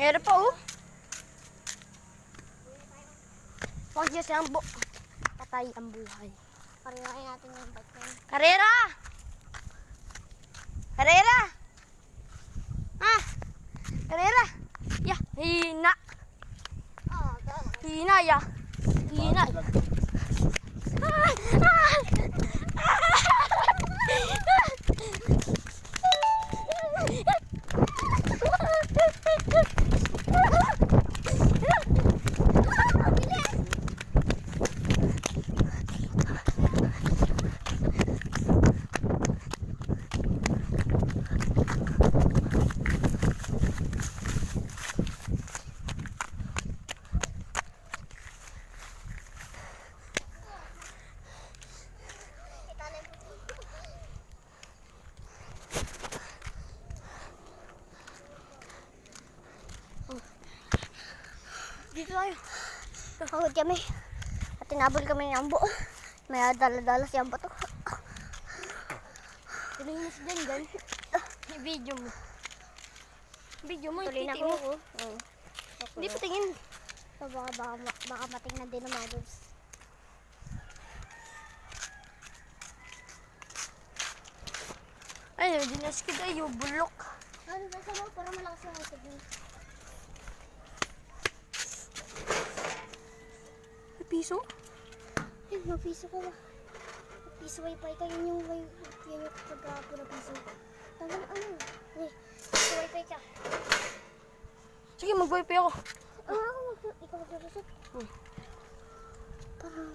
Meron pa oh. Huwag siya siyang patay ang buhay. Parilain natin yung bike na yun. Karera! Karera! Ha? Karera! Ya, hina! Ah, gano'n. Hina ya! Hina! Dito tayo. Pagod kami. At tinabol kami ng ambo. May dala-dala si ambo to. Tuloy mo si Jan. I-video mo. Video mo, Tuloy na ititin mo. ko. Hindi pa tingin. So, baka matingnan din ng mothers. Ay, dinaskid ay, bulok. Ano ba sa para malakas yung husog yun? May piso? Ay, mapiso ka ba? Piso wifi ka, yun yung pagkapo na piso. Tanggal ano? Ay, piso wifi ka. Sige, mag-wifi ako. Ikaw maglalasot. Parang